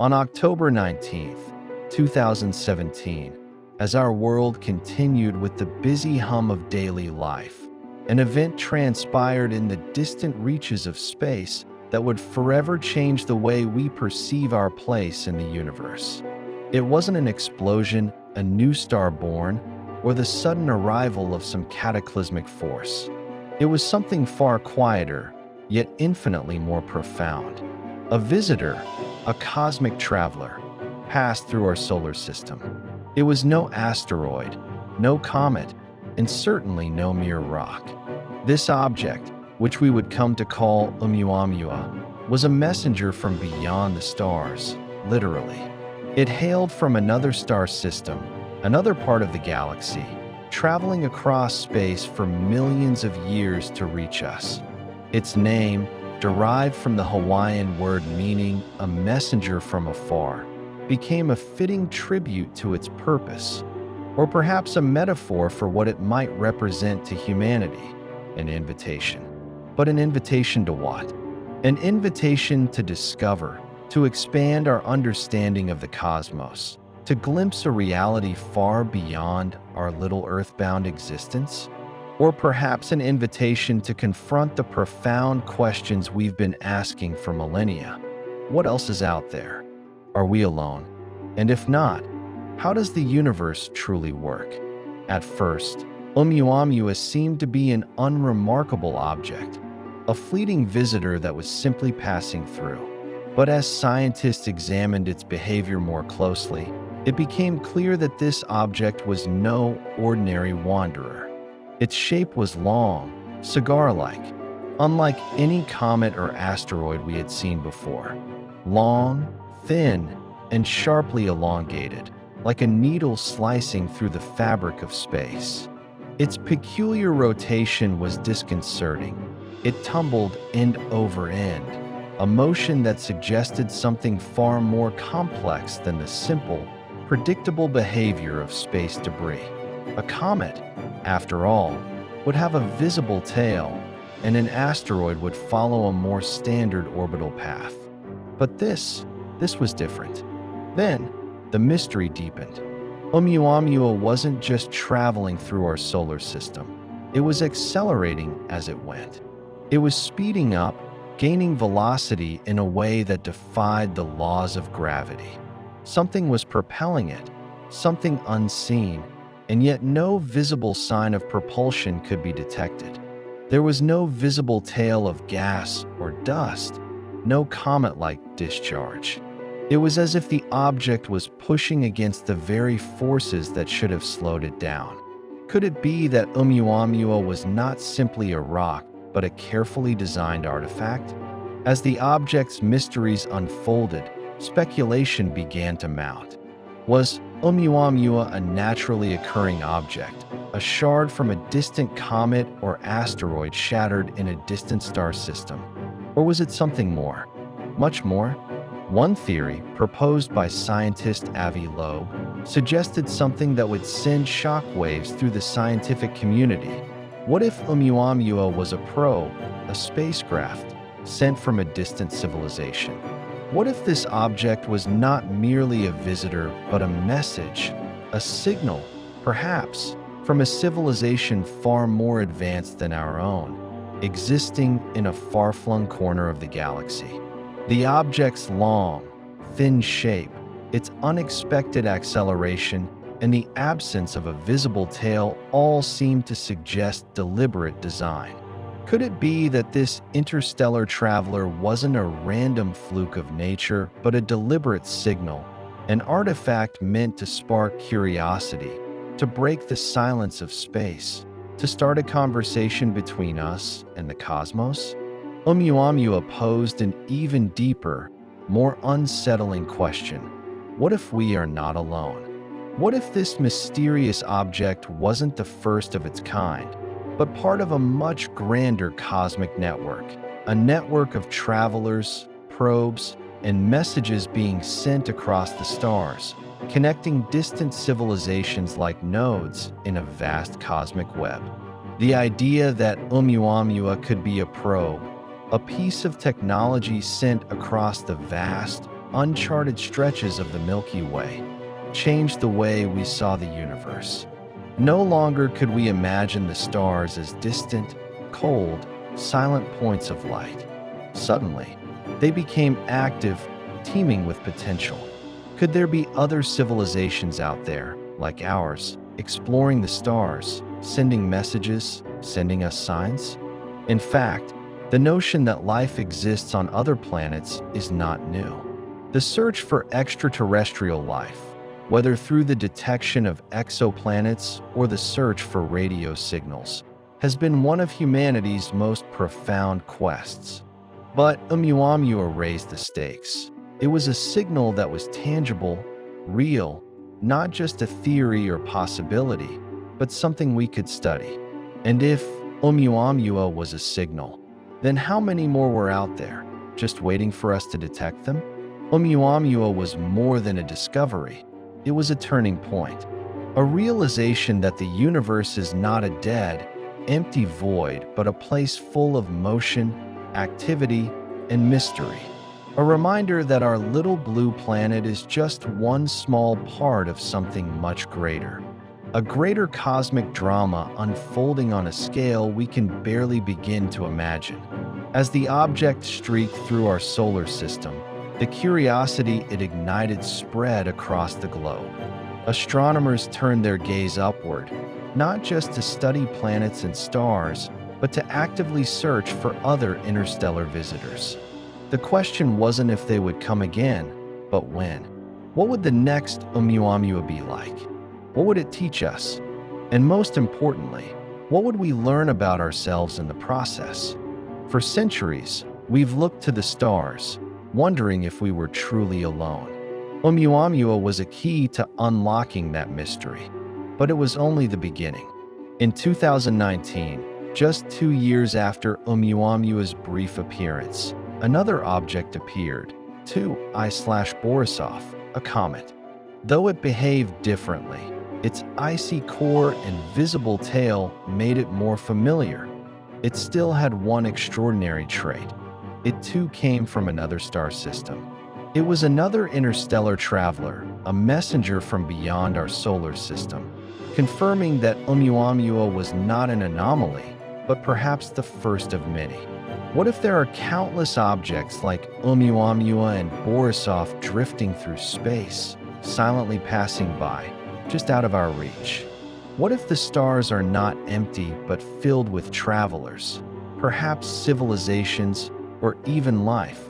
On October 19th, 2017, as our world continued with the busy hum of daily life, an event transpired in the distant reaches of space that would forever change the way we perceive our place in the universe. It wasn't an explosion, a new star born, or the sudden arrival of some cataclysmic force. It was something far quieter, yet infinitely more profound. A visitor, a cosmic traveler, passed through our solar system. It was no asteroid, no comet, and certainly no mere rock. This object, which we would come to call Oumuamua, was a messenger from beyond the stars, literally. It hailed from another star system, another part of the galaxy, traveling across space for millions of years to reach us. Its name, derived from the Hawaiian word meaning a messenger from afar, became a fitting tribute to its purpose, or perhaps a metaphor for what it might represent to humanity, an invitation. But an invitation to what? An invitation to discover, to expand our understanding of the cosmos, to glimpse a reality far beyond our little earthbound existence? Or perhaps an invitation to confront the profound questions we've been asking for millennia. What else is out there? Are we alone? And if not, how does the universe truly work? At first, Oumuamua seemed to be an unremarkable object, a fleeting visitor that was simply passing through. But as scientists examined its behavior more closely, it became clear that this object was no ordinary wanderer. Its shape was long, cigar-like, unlike any comet or asteroid we had seen before. Long, thin, and sharply elongated, like a needle slicing through the fabric of space. Its peculiar rotation was disconcerting. It tumbled end over end, a motion that suggested something far more complex than the simple, predictable behavior of space debris. A comet, after all, would have a visible tail, and an asteroid would follow a more standard orbital path. But this was different. Then, the mystery deepened. Oumuamua wasn't just traveling through our solar system. It was accelerating as it went. It was speeding up, gaining velocity in a way that defied the laws of gravity. Something was propelling it, something unseen, and yet no visible sign of propulsion could be detected. There was no visible tail of gas or dust, no comet-like discharge. It was as if the object was pushing against the very forces that should have slowed it down. Could it be that Oumuamua was not simply a rock, but a carefully designed artifact? As the object's mysteries unfolded, speculation began to mount. Was Oumuamua a naturally occurring object, a shard from a distant comet or asteroid shattered in a distant star system? Or was it something more? Much more? One theory, proposed by scientist Avi Loeb, suggested something that would send shockwaves through the scientific community. What if Oumuamua was a probe, a spacecraft, sent from a distant civilization? What if this object was not merely a visitor, but a message, a signal, perhaps, from a civilization far more advanced than our own, existing in a far-flung corner of the galaxy? The object's long, thin shape, its unexpected acceleration, and the absence of a visible tail all seem to suggest deliberate design. Could it be that this interstellar traveler wasn't a random fluke of nature, but a deliberate signal, an artifact meant to spark curiosity, to break the silence of space, to start a conversation between us and the cosmos? Oumuamua posed an even deeper, more unsettling question. What if we are not alone? What if this mysterious object wasn't the first of its kind, but part of a much grander cosmic network, a network of travelers, probes, and messages being sent across the stars, connecting distant civilizations like nodes in a vast cosmic web? The idea that Oumuamua could be a probe, a piece of technology sent across the vast, uncharted stretches of the Milky Way changed the way we saw the universe. No longer could we imagine the stars as distant, cold, silent points of light. Suddenly, they became active, teeming with potential. Could there be other civilizations out there, like ours, exploring the stars, sending messages, sending us signs? In fact, the notion that life exists on other planets is not new. The search for extraterrestrial life, whether through the detection of exoplanets or the search for radio signals, has been one of humanity's most profound quests. But Oumuamua raised the stakes. It was a signal that was tangible, real, not just a theory or possibility, but something we could study. And if Oumuamua was a signal, then how many more were out there, just waiting for us to detect them? Oumuamua was more than a discovery. It was a turning point, a realization that the universe is not a dead, empty void, but a place full of motion, activity, and mystery. A reminder that our little blue planet is just one small part of something much greater. A greater cosmic drama unfolding on a scale we can barely begin to imagine. As the object streaked through our solar system, the curiosity it ignited spread across the globe. Astronomers turned their gaze upward, not just to study planets and stars, but to actively search for other interstellar visitors. The question wasn't if they would come again, but when. What would the next Oumuamua be like? What would it teach us? And most importantly, what would we learn about ourselves in the process? For centuries, we've looked to the stars, wondering if we were truly alone. Oumuamua was a key to unlocking that mystery, but it was only the beginning. In 2019, just 2 years after Oumuamua's brief appearance, another object appeared, 2I/Borisov, a comet. Though it behaved differently, its icy core and visible tail made it more familiar. It still had one extraordinary trait. It too came from another star system. It was another interstellar traveler, a messenger from beyond our solar system, confirming that Oumuamua was not an anomaly, but perhaps the first of many. What if there are countless objects like Oumuamua and Borisov drifting through space, silently passing by, just out of our reach? What if the stars are not empty but filled with travelers, perhaps civilizations or even life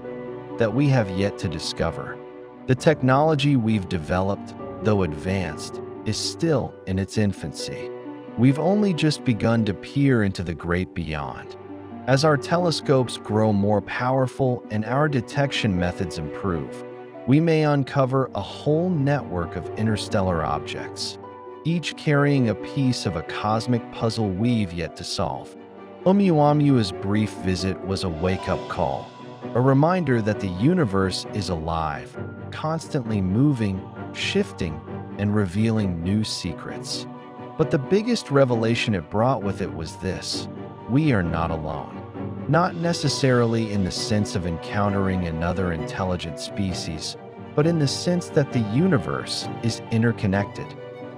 that we have yet to discover? The technology we've developed, though advanced, is still in its infancy. We've only just begun to peer into the great beyond. As our telescopes grow more powerful and our detection methods improve, we may uncover a whole network of interstellar objects, each carrying a piece of a cosmic puzzle we've yet to solve. Oumuamua's brief visit was a wake-up call, a reminder that the universe is alive, constantly moving, shifting, and revealing new secrets. But the biggest revelation it brought with it was this: we are not alone. Not necessarily in the sense of encountering another intelligent species, but in the sense that the universe is interconnected.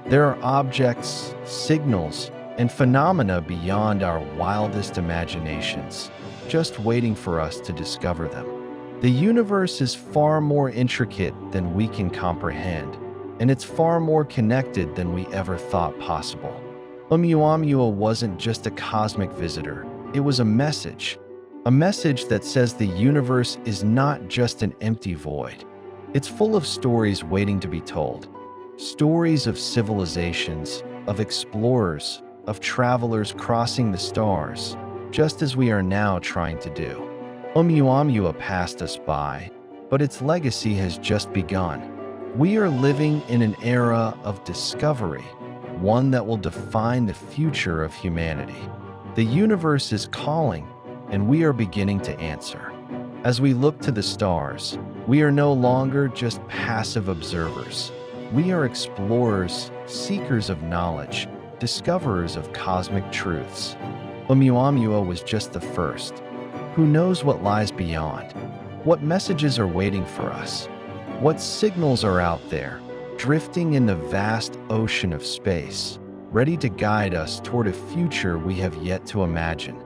There are objects, signals, and phenomena beyond our wildest imaginations, just waiting for us to discover them. The universe is far more intricate than we can comprehend, and it's far more connected than we ever thought possible. Oumuamua wasn't just a cosmic visitor, it was a message that says the universe is not just an empty void. It's full of stories waiting to be told. Stories of civilizations, of explorers, of travelers crossing the stars, just as we are now trying to do. Oumuamua passed us by, but its legacy has just begun. We are living in an era of discovery, one that will define the future of humanity. The universe is calling, and we are beginning to answer. As we look to the stars, we are no longer just passive observers. We are explorers, seekers of knowledge, discoverers of cosmic truths. Oumuamua was just the first. Who knows what lies beyond? What messages are waiting for us? What signals are out there, drifting in the vast ocean of space, ready to guide us toward a future we have yet to imagine?